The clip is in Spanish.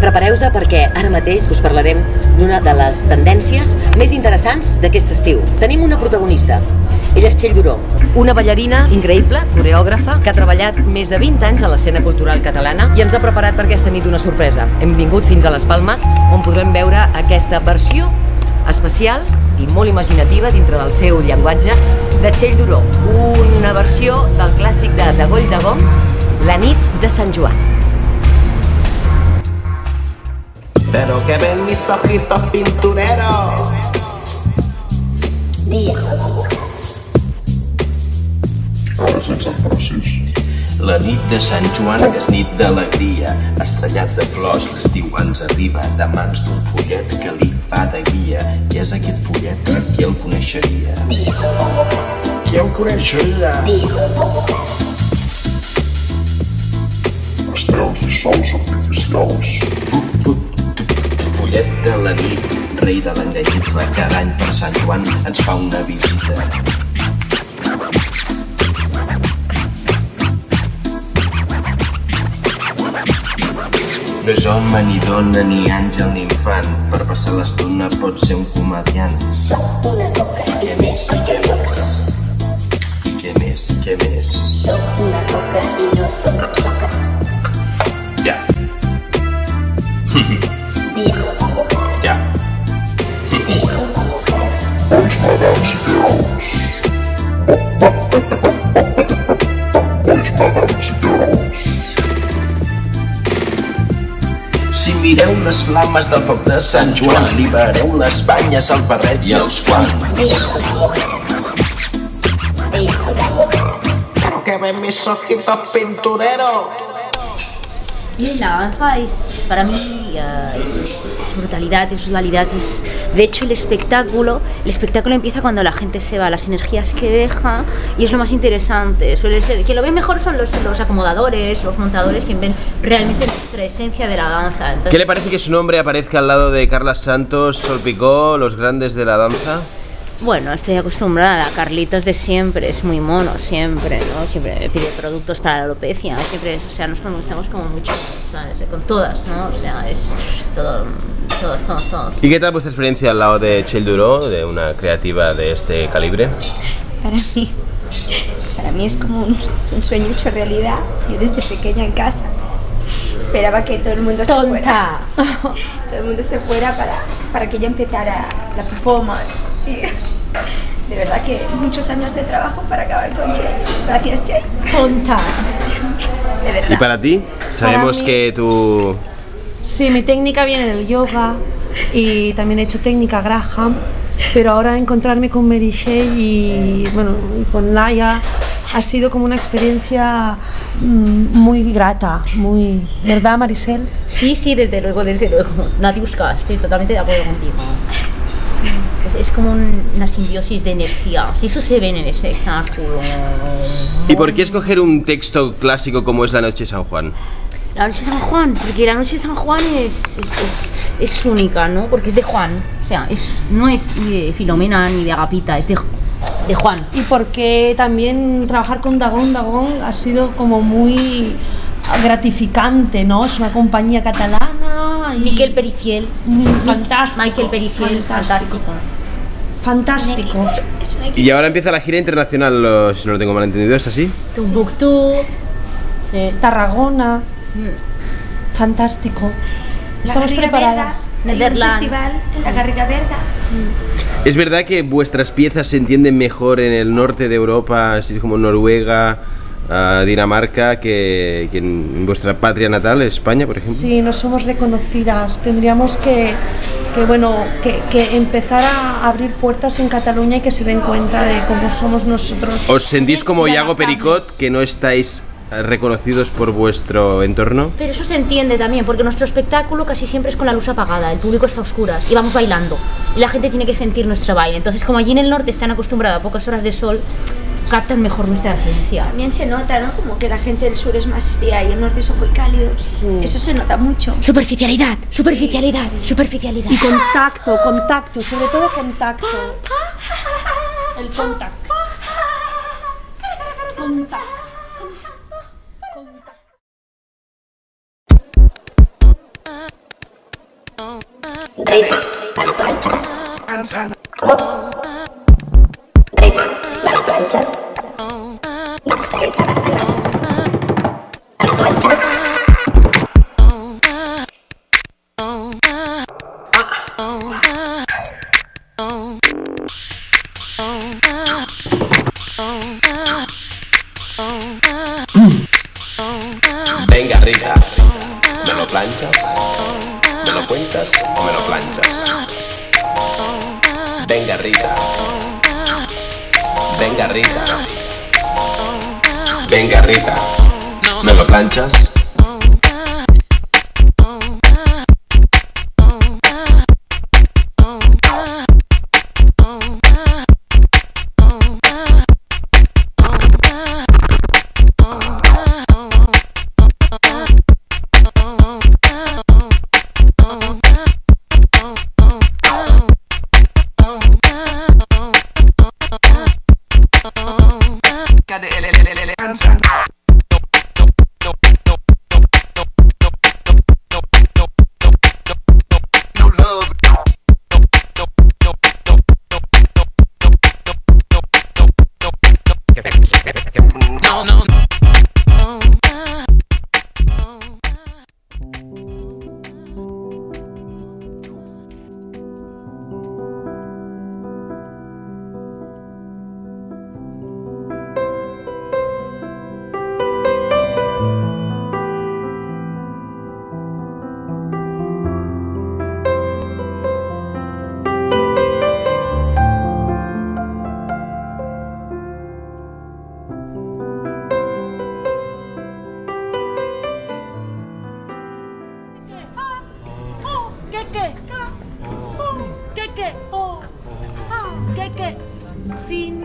Prepareu-vos perquè ara mateix us parlarem d'una de les tendències més interessants d'aquest estiu. Tenim una protagonista. Ella és Txell Duró, una ballarina increïble, coreògrafa, que ha treballat més de 20 anys a l'escena cultural catalana i ens ha preparat per aquesta nit una sorpresa. Hem vingut fins a les Palmes, on podrem veure aquesta versió especial i molt imaginativa dintre del seu llenguatge de Txell Duró, una versió del clàssic de Goll de Gom, La nit de Sant Joan. Pero que ven mis ojitos pintureros. La nit de Sant Joan és nit d'alegria, estrellat de flors l'estiu ens arriba, de mans d'un follet que li fa de guia. Qui és aquest follet? Qui el coneixeria? Qui el coneixeria? Estels i sols artificials. Follet de la nit, rei de l'enganyifa, cada any per Sant Joan ens fa una visita. No és home ni dona ni àngel ni infant, per passar l'estona pot ser un comediant. Soc una coca i Què més? I què més? I què més? I què més? Soc una coca i no soc cap soca. Ja. Ja. Bois madams i perols. Bois madams i perols. Si mireu les flames del foc de Sant Joan, libereu les banyes, els barrets i els guants. Pero que ven mis ojitos pintureros. Y la danza es, para mí, es brutalidad, es visualidad, es... De hecho, el espectáculo empieza cuando la gente se va, las energías que deja, y es lo más interesante. Suele ser, quien lo ve mejor son los acomodadores, los montadores, quien ven realmente nuestra esencia de la danza. Entonces, ¿qué le parece que su nombre aparezca al lado de Carla Santos, Sol Picó, los grandes de la danza? bueno, estoy acostumbrada, Carlitos de siempre, es muy mono, siempre, ¿no? Siempre pide productos para la alopecia, siempre es, o sea, nos conocemos como mucho, ¿sabes? Con todas, ¿no? O sea, es todo. ¿Y qué tal vuestra experiencia al lado de Txell Duró, de una creativa de este calibre? Para mí es como un sueño hecho realidad. Yo desde pequeña en casa esperaba que todo el mundo se fuera. Todo el mundo se fuera para que ella empezara la performance. Y de verdad que muchos años de trabajo para acabar con Txell. Gracias, Txell. Tonta. De verdad. ¿Y para ti? Sabemos que tú... Sí, mi técnica viene del yoga y también he hecho técnica Graham, pero ahora encontrarme con Mary Shea y, bueno, y con Laia ha sido como una experiencia muy grata, muy... ¿Verdad, Marisel? Sí, sí, desde luego, Nadiuska, estoy totalmente de acuerdo contigo. Sí. Es como una simbiosis de energía, sí, eso se ve en el espectáculo. ¿Y por qué escoger un texto clásico como es La noche de San Juan? La noche de San Juan, porque la noche de San Juan es única, ¿no? Porque es de Juan, o sea, no es ni de Filomena ni de Agapita, es de Juan. Y porque también trabajar con Dagón ha sido como muy gratificante, ¿no? Es una compañía catalana y... Miquel Periciel, fantástico. Miquel Periciel, fantástico. Y ahora empieza la gira internacional, si no lo tengo mal entendido, ¿es así? Tumbuctú, sí. Tarragona. Fantástico. Estamos preparadas. Un festival en la Garriga Verda. ¿Es verdad que vuestras piezas se entienden mejor en el norte de Europa, así como Noruega, Dinamarca, que en vuestra patria natal, España, por ejemplo? Sí, no somos reconocidas. Tendríamos que empezar a abrir puertas en Cataluña y que se den cuenta de cómo somos nosotros. ¿Os sentís como Iago Pericot, que no estáis reconocidos por vuestro entorno? Pero eso se entiende también, porque nuestro espectáculo casi siempre es con la luz apagada, el público está a oscuras y vamos bailando y la gente tiene que sentir nuestro baile. Entonces, como allí en el norte están acostumbrados a pocas horas de sol, captan mejor nuestra esencia. También se nota, ¿no? Como que la gente del sur es más fría y el norte son muy cálidos. Eso se nota mucho. Superficialidad. Y contacto, sobre todo contacto. El contacto. ¿Me lo planchas? Vamos a ir para afuera. ¿Me lo planchas? Venga, Rita, ¿me lo planchas? ¿Me lo cuentas o me lo planchas? Venga, Rita. Venga, Rita. Venga, Rita, ¿me lo planchas? Fin.